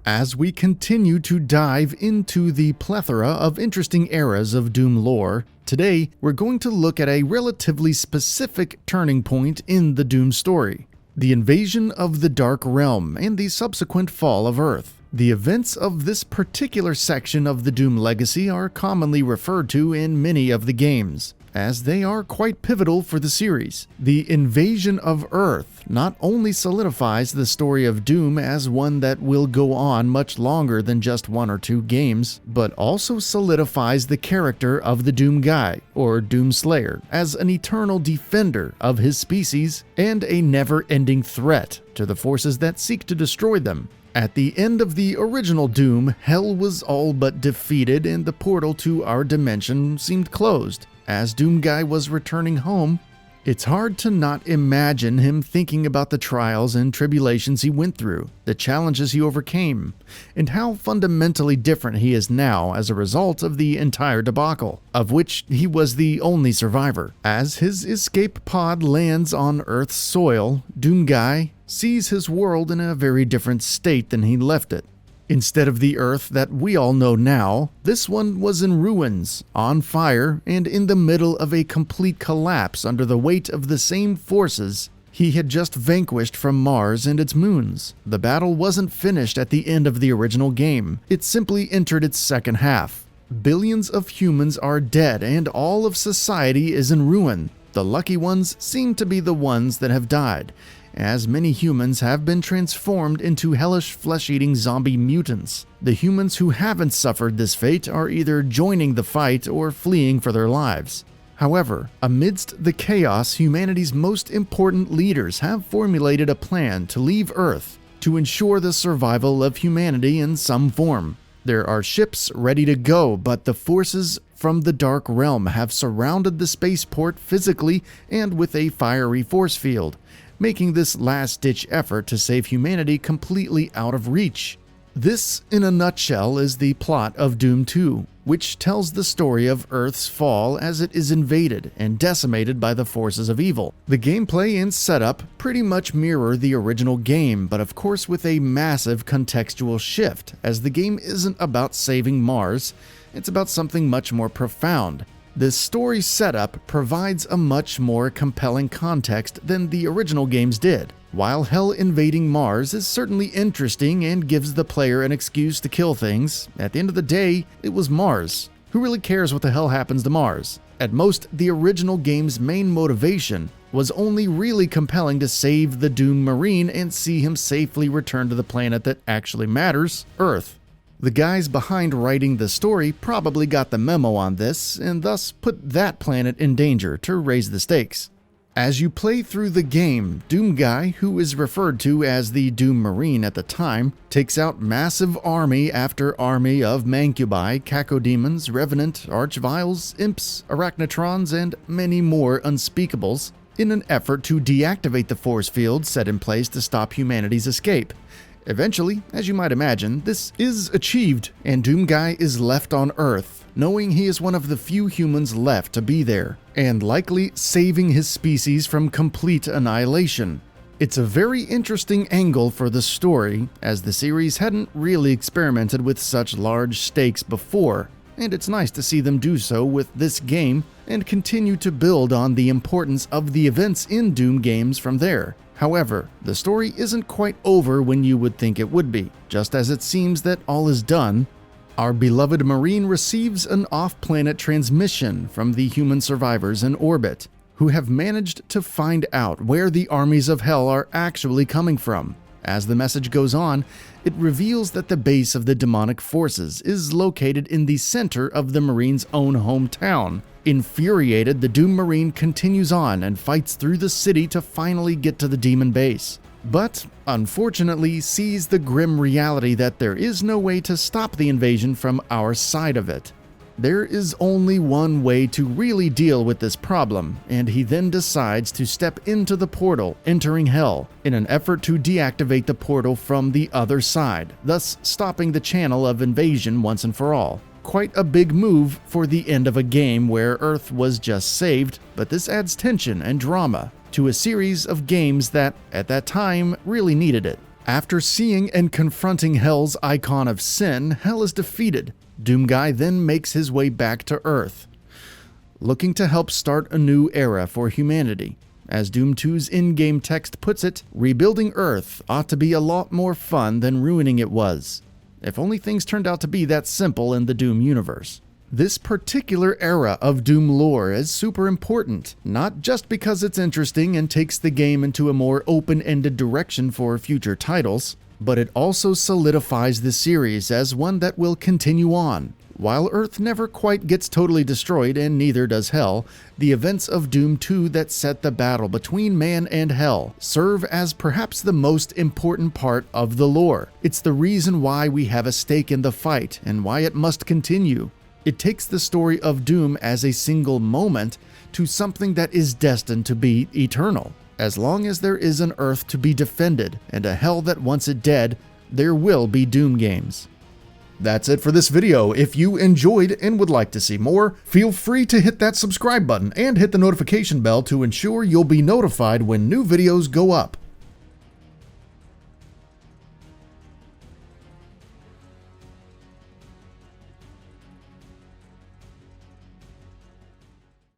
As we continue to dive into the plethora of interesting eras of Doom lore, today we're going to look at a relatively specific turning point in the Doom story: the invasion of the Dark Realm and the subsequent fall of Earth. The events of this particular section of the Doom legacy are commonly referred to in many of the games, as they are quite pivotal for the series. The invasion of Earth not only solidifies the story of Doom as one that will go on much longer than just one or two games, but also solidifies the character of the Doom Guy, or Doom Slayer, as an eternal defender of his species and a never-ending threat to the forces that seek to destroy them. At the end of the original Doom, Hell was all but defeated and the portal to our dimension seemed closed. As Doom Guy was returning home, it's hard to not imagine him thinking about the trials and tribulations he went through, the challenges he overcame, and how fundamentally different he is now as a result of the entire debacle, of which he was the only survivor. As his escape pod lands on Earth's soil, Doom Guy sees his world in a very different state than he left it. Instead of the Earth that we all know now, this one was in ruins, on fire, and in the middle of a complete collapse under the weight of the same forces he had just vanquished from Mars and its moons. The battle wasn't finished at the end of the original game, it simply entered its second half. Billions of humans are dead and all of society is in ruin. The lucky ones seem to be the ones that have died, as many humans have been transformed into hellish flesh-eating zombie mutants. The humans who haven't suffered this fate are either joining the fight or fleeing for their lives. However, amidst the chaos, humanity's most important leaders have formulated a plan to leave Earth to ensure the survival of humanity in some form. There are ships ready to go, but the forces from the Dark Realm have surrounded the spaceport physically and with a fiery force field, making this last-ditch effort to save humanity completely out of reach. This, in a nutshell, is the plot of Doom 2, which tells the story of Earth's fall as it is invaded and decimated by the forces of evil. The gameplay and setup pretty much mirror the original game, but of course with a massive contextual shift, as the game isn't about saving Mars, it's about something much more profound. This story setup provides a much more compelling context than the original games did. While Hell invading Mars is certainly interesting and gives the player an excuse to kill things, at the end of the day, it was Mars. Who really cares what the hell happens to Mars? At most, the original game's main motivation was only really compelling to save the Doom Marine and see him safely return to the planet that actually matters, Earth. The guys behind writing the story probably got the memo on this, and thus put that planet in danger to raise the stakes. As you play through the game, Doom Guy, who is referred to as the Doom Marine at the time, takes out massive army after army of Mancubi, Cacodemons, Revenant, Archviles, Imps, Arachnotrons, and many more unspeakables, in an effort to deactivate the force field set in place to stop humanity's escape. Eventually, as you might imagine, this is achieved, and Doom Guy is left on Earth, knowing he is one of the few humans left to be there, and likely saving his species from complete annihilation. It's a very interesting angle for the story, as the series hadn't really experimented with such large stakes before, and it's nice to see them do so with this game and continue to build on the importance of the events in Doom games from there. However, the story isn't quite over when you would think it would be. Just as it seems that all is done, our beloved Marine receives an off-planet transmission from the human survivors in orbit, who have managed to find out where the armies of Hell are actually coming from. As the message goes on, it reveals that the base of the demonic forces is located in the center of the Marine's own hometown. Infuriated, the Doom Marine continues on and fights through the city to finally get to the demon base, but unfortunately sees the grim reality that there is no way to stop the invasion from our side of it. There is only one way to really deal with this problem, and he then decides to step into the portal, entering Hell, in an effort to deactivate the portal from the other side, thus stopping the channel of invasion once and for all. Quite a big move for the end of a game where Earth was just saved, but this adds tension and drama to a series of games that, at that time, really needed it. After seeing and confronting Hell's icon of sin, Hell is defeated. Doomguy then makes his way back to Earth, looking to help start a new era for humanity. As Doom 2's in-game text puts it, rebuilding Earth ought to be a lot more fun than ruining it was. If only things turned out to be that simple in the Doom universe. This particular era of Doom lore is super important, not just because it's interesting and takes the game into a more open-ended direction for future titles, but it also solidifies the series as one that will continue on. While Earth never quite gets totally destroyed, and neither does Hell, the events of Doom 2 that set the battle between man and Hell serve as perhaps the most important part of the lore. It's the reason why we have a stake in the fight and why it must continue. It takes the story of Doom as a single moment to something that is destined to be eternal. As long as there is an Earth to be defended and a Hell that wants it dead, there will be Doom games. That's it for this video. If you enjoyed and would like to see more, feel free to hit that subscribe button and hit the notification bell to ensure you'll be notified when new videos go up.